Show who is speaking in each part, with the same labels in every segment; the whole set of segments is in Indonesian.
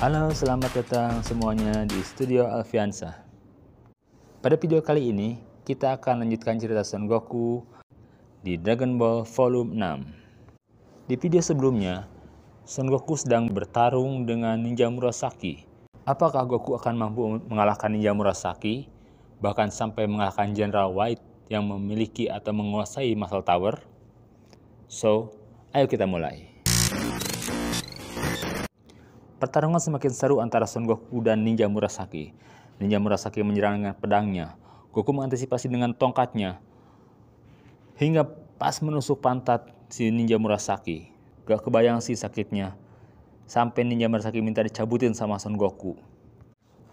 Speaker 1: Halo, selamat datang semuanya di Studio Alfiansa. Pada video kali ini, kita akan lanjutkan cerita Son Goku di Dragon Ball Volume 6. Di video sebelumnya, Son Goku sedang bertarung dengan Ninja Murasaki. Apakah Goku akan mampu mengalahkan Ninja Murasaki, bahkan sampai mengalahkan General White yang memiliki atau menguasai Muscle Tower? So, ayo kita mulai. Pertarungan semakin seru antara Son Goku dan Ninja Murasaki. Ninja Murasaki menyerang dengan pedangnya. Goku mengantisipasi dengan tongkatnya. Hingga pas menusuk pantat si Ninja Murasaki. Gak kebayang sih sakitnya. Sampai Ninja Murasaki minta dicabutin sama Son Goku.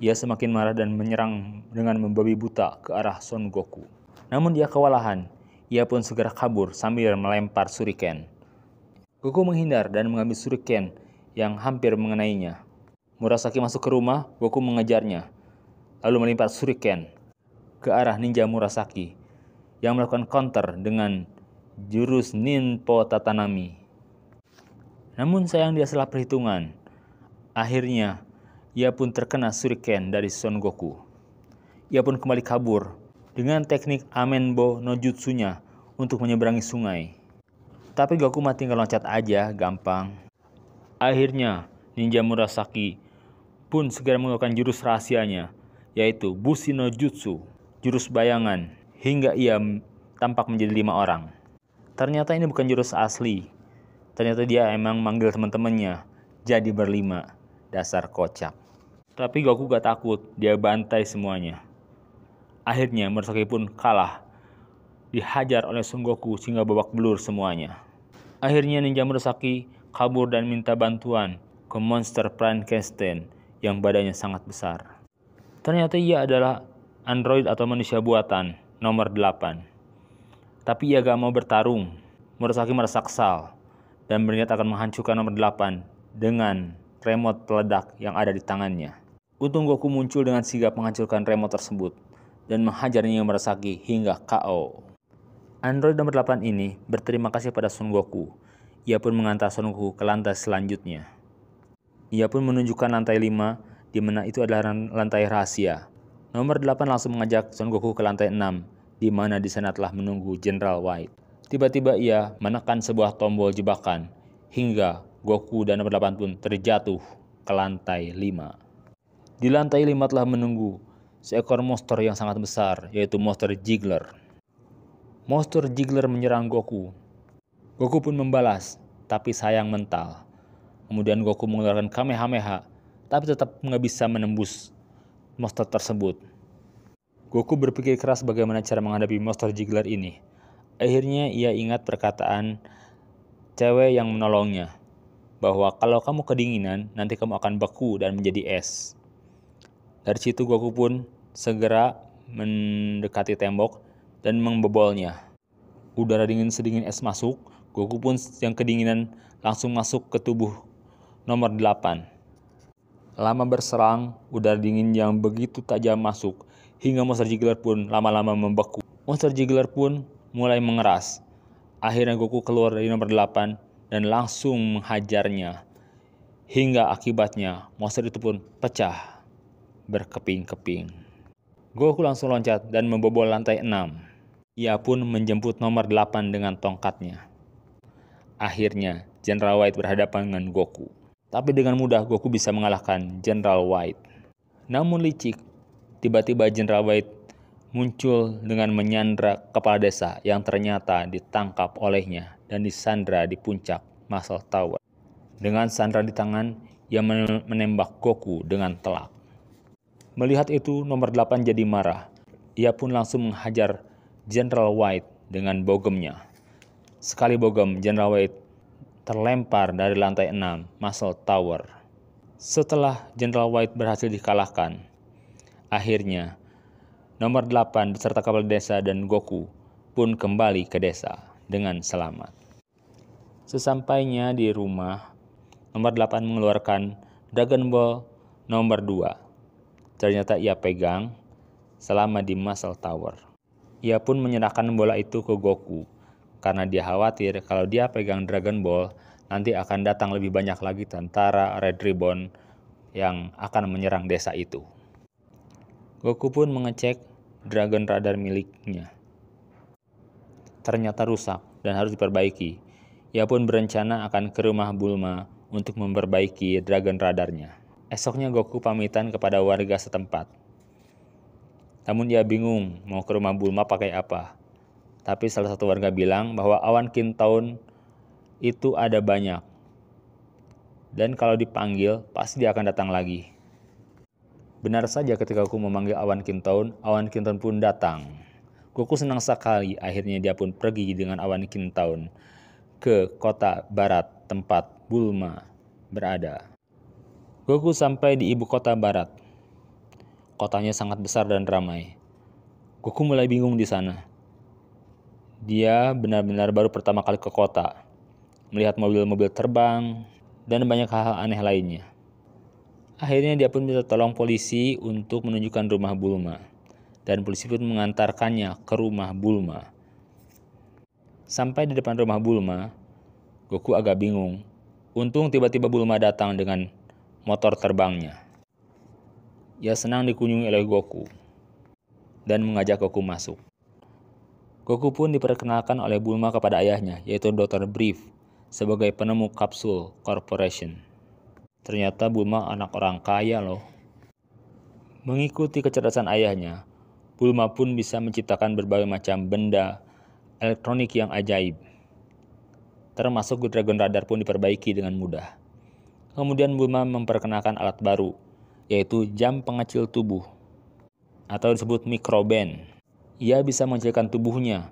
Speaker 1: Ia semakin marah dan menyerang dengan membabi buta ke arah Son Goku. Namun dia kewalahan. Ia pun segera kabur sambil melempar shuriken. Goku menghindar dan mengambil shuriken yang hampir mengenainya. Murasaki masuk ke rumah, Goku mengejarnya, lalu melempar shuriken ke arah Ninja Murasaki yang melakukan counter dengan jurus Ninpo Tatanami. Namun sayang dia salah perhitungan. Akhirnya, ia pun terkena shuriken dari Son Goku. Ia pun kembali kabur dengan teknik Amenbo no Jutsunya untuk menyeberangi sungai. Tapi Goku mah tinggal loncat aja, gampang. Akhirnya, Ninja Murasaki pun segera mengeluarkan jurus rahasianya, yaitu Bushi no Jutsu, jurus bayangan, hingga ia tampak menjadi 5 orang. Ternyata ini bukan jurus asli. Ternyata dia emang manggil teman-temannya, jadi berlima. Dasar kocak. Tapi Goku gak takut, dia bantai semuanya. Akhirnya Murasaki pun kalah, dihajar oleh Son Goku sehingga babak belur semuanya. Akhirnya Ninja Murasaki kabur dan minta bantuan ke monster Frankenstein yang badannya sangat besar. Ternyata ia adalah android atau manusia buatan nomor 8. Tapi ia gak mau bertarung. Murasaki merasa kesal dan berniat akan menghancurkan nomor 8 dengan remote peledak yang ada di tangannya. Untung Goku muncul dengan sigap menghancurkan remote tersebut dan menghajarnya Murasaki hingga KO. Android nomor 8 ini berterima kasih pada Son Goku. Ia pun mengantar Son Goku ke lantai selanjutnya. Ia pun menunjukkan lantai 5, di mana itu adalah lantai rahasia. Nomor 8 langsung mengajak Son Goku ke lantai 6, di mana di sana telah menunggu General White. Tiba-tiba ia menekan sebuah tombol jebakan, hingga Goku dan nomor 8 pun terjatuh ke lantai 5. Di lantai 5 telah menunggu seekor monster yang sangat besar, yaitu monster Jiggler. Monster Jiggler menyerang Goku. Goku pun membalas, tapi sayang mental. Kemudian Goku mengeluarkan Kamehameha, tapi tetap nggak bisa menembus monster tersebut. Goku berpikir keras bagaimana cara menghadapi monster Jiggler ini. Akhirnya ia ingat perkataan cewek yang menolongnya, bahwa kalau kamu kedinginan, nanti kamu akan beku dan menjadi es. Dari situ Goku pun segera mendekati tembok dan membobolnya. Udara dingin sedingin es masuk. Goku pun yang kedinginan langsung masuk ke tubuh nomor 8. Lama berserang, udara dingin yang begitu tajam masuk, hingga monster Jiggler pun lama-lama membeku. Monster Jiggler pun mulai mengeras. Akhirnya Goku keluar dari nomor 8 dan langsung menghajarnya. Hingga akibatnya monster itu pun pecah berkeping-keping. Goku langsung loncat dan membobol lantai 6. Ia pun menjemput nomor 8 dengan tongkatnya. Akhirnya, General White berhadapan dengan Goku. Tapi dengan mudah Goku bisa mengalahkan General White. Namun licik, tiba-tiba General White muncul dengan menyandra kepala desa yang ternyata ditangkap olehnya dan disandra di puncak Muscle Tower. Dengan sandra di tangan, ia menembak Goku dengan telak. Melihat itu, nomor 8 jadi marah. Ia pun langsung menghajar General White dengan bogemnya. Sekali bogem, General White terlempar dari lantai 6 Muscle Tower. Setelah General White berhasil dikalahkan, akhirnya nomor 8 beserta kepala desa dan Goku pun kembali ke desa dengan selamat. Sesampainya di rumah, nomor 8 mengeluarkan Dragon Ball nomor 2. Ternyata ia pegang selama di Muscle Tower. Ia pun menyerahkan bola itu ke Goku, karena dia khawatir kalau dia pegang Dragon Ball, nanti akan datang lebih banyak lagi tentara Red Ribbon yang akan menyerang desa itu. Goku pun mengecek Dragon Radar miliknya. Ternyata rusak dan harus diperbaiki. Ia pun berencana akan ke rumah Bulma untuk memperbaiki Dragon Radarnya. Esoknya Goku pamitan kepada warga setempat. Namun dia bingung mau ke rumah Bulma pakai apa. Tapi salah satu warga bilang bahwa awan Kintown itu ada banyak. Dan kalau dipanggil pasti dia akan datang lagi. Benar saja ketika Goku memanggil awan Kintown pun datang. Goku senang sekali, akhirnya dia pun pergi dengan awan Kintown ke kota barat tempat Bulma berada. Goku sampai di ibu kota barat. Kotanya sangat besar dan ramai. Goku mulai bingung di sana. Dia benar-benar baru pertama kali ke kota, melihat mobil-mobil terbang dan banyak hal aneh lainnya. Akhirnya dia pun minta tolong polisi untuk menunjukkan rumah Bulma. Dan polisi pun mengantarkannya ke rumah Bulma. Sampai di depan rumah Bulma, Goku agak bingung. Untung tiba-tiba Bulma datang dengan motor terbangnya. Ia senang dikunjungi oleh Goku dan mengajak Goku masuk. Goku pun diperkenalkan oleh Bulma kepada ayahnya, yaitu Dr. Brief, sebagai penemu Kapsul Corporation. Ternyata Bulma anak orang kaya loh. Mengikuti kecerdasan ayahnya, Bulma pun bisa menciptakan berbagai macam benda elektronik yang ajaib. Termasuk Dragon Radar pun diperbaiki dengan mudah. Kemudian Bulma memperkenalkan alat baru, yaitu jam pengecil tubuh, atau disebut microband. Ia bisa mengecilkan tubuhnya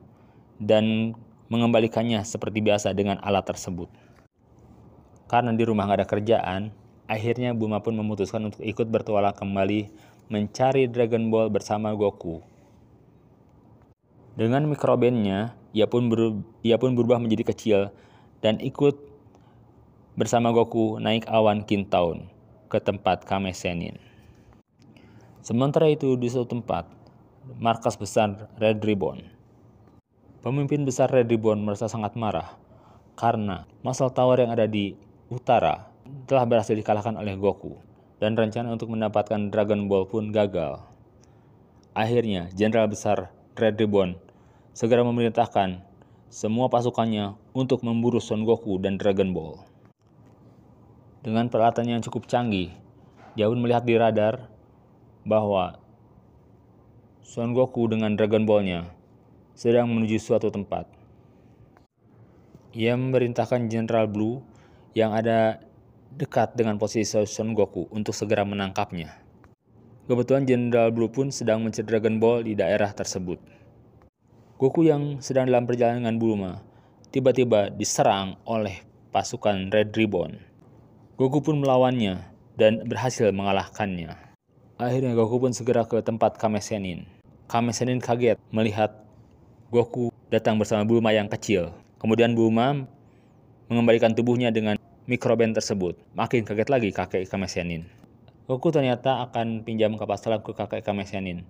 Speaker 1: dan mengembalikannya seperti biasa dengan alat tersebut. Karena di rumah gak ada kerjaan, akhirnya Bulma pun memutuskan untuk ikut bertualang kembali mencari Dragon Ball bersama Goku. Dengan microbandnya, ia pun berubah menjadi kecil dan ikut bersama Goku naik awan Kintown ke tempat Kame Sennin. Sementara itu di suatu tempat, markas besar Red Ribbon. Pemimpin besar Red Ribbon merasa sangat marah karena Muscle Tower yang ada di utara telah berhasil dikalahkan oleh Goku dan rencana untuk mendapatkan Dragon Ball pun gagal. Akhirnya Jenderal Besar Red Ribbon segera memerintahkan semua pasukannya untuk memburu Son Goku dan Dragon Ball. Dengan peralatan yang cukup canggih, dia pun melihat di radar bahwa Son Goku dengan Dragon Ball-nya sedang menuju suatu tempat. Ia memerintahkan General Blue yang ada dekat dengan posisi Son Goku untuk segera menangkapnya. Kebetulan General Blue pun sedang mencari Dragon Ball di daerah tersebut. Goku yang sedang dalam perjalanan dengan Bulma tiba-tiba diserang oleh pasukan Red Ribbon. Goku pun melawannya dan berhasil mengalahkannya. Akhirnya Goku pun segera ke tempat Kame Sennin. Kame Sennin kaget melihat Goku datang bersama Bulma yang kecil. Kemudian Bulma mengembalikan tubuhnya dengan microband tersebut. Makin kaget lagi kakek Kame Sennin. Goku ternyata akan pinjam kapas selam ke kakek Kame Sennin.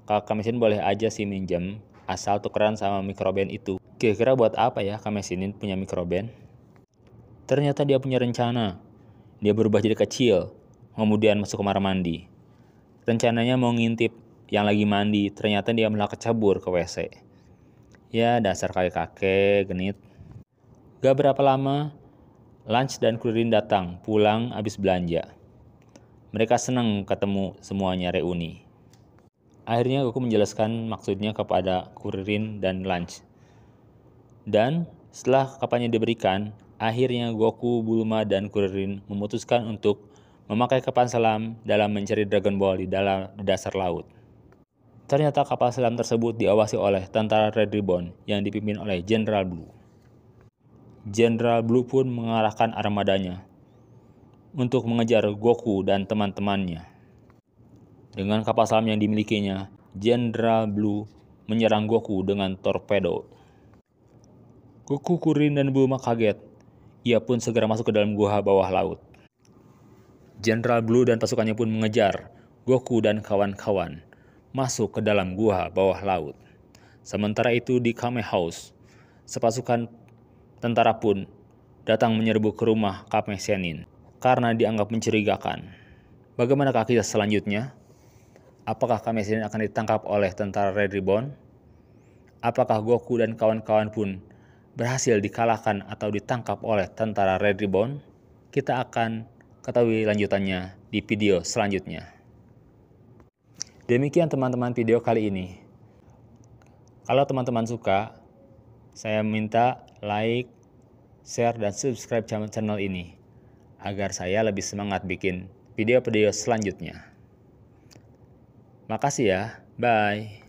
Speaker 1: Kakek Kame Sennin boleh aja sih minjem, asal tukeran sama microband itu. Kira-kira buat apa ya Kame Sennin punya microband? Ternyata dia punya rencana. Dia berubah jadi kecil, kemudian masuk kamar mandi. Rencananya mau ngintip yang lagi mandi, ternyata dia malah kecebur ke WC. Ya dasar kakek-kakek genit. Gak berapa lama, Lunch dan Kuririn datang pulang habis belanja. Mereka senang ketemu semuanya reuni. Akhirnya Goku menjelaskan maksudnya kepada Kuririn dan Lunch. Dan setelah kapannya diberikan, akhirnya Goku, Bulma, dan Kuririn memutuskan untuk memakai kapal selam dalam mencari Dragon Ball di dasar laut. Ternyata kapal selam tersebut diawasi oleh tentara Red Ribbon yang dipimpin oleh General Blue. General Blue pun mengarahkan armadanya untuk mengejar Goku dan teman-temannya. Dengan kapal selam yang dimilikinya, General Blue menyerang Goku dengan torpedo. Goku, Kuririn, dan Bulma kaget. Ia pun segera masuk ke dalam gua bawah laut. General Blue dan pasukannya pun mengejar Goku dan kawan-kawan masuk ke dalam gua bawah laut. Sementara itu di Kame House, sepasukan tentara pun datang menyerbu ke rumah Kame Sennin. karena dianggap mencurigakan. Bagaimanakah kisah selanjutnya? Apakah Kame Sennin akan ditangkap oleh tentara Red Ribbon? Apakah Goku dan kawan-kawan pun berhasil dikalahkan atau ditangkap oleh tentara Red Ribbon? Kita akan ketahui lanjutannya di video selanjutnya. Demikian teman-teman video kali ini. Kalau teman-teman suka, saya minta like, share, dan subscribe channel ini agar saya lebih semangat bikin video-video selanjutnya. Makasih ya, bye.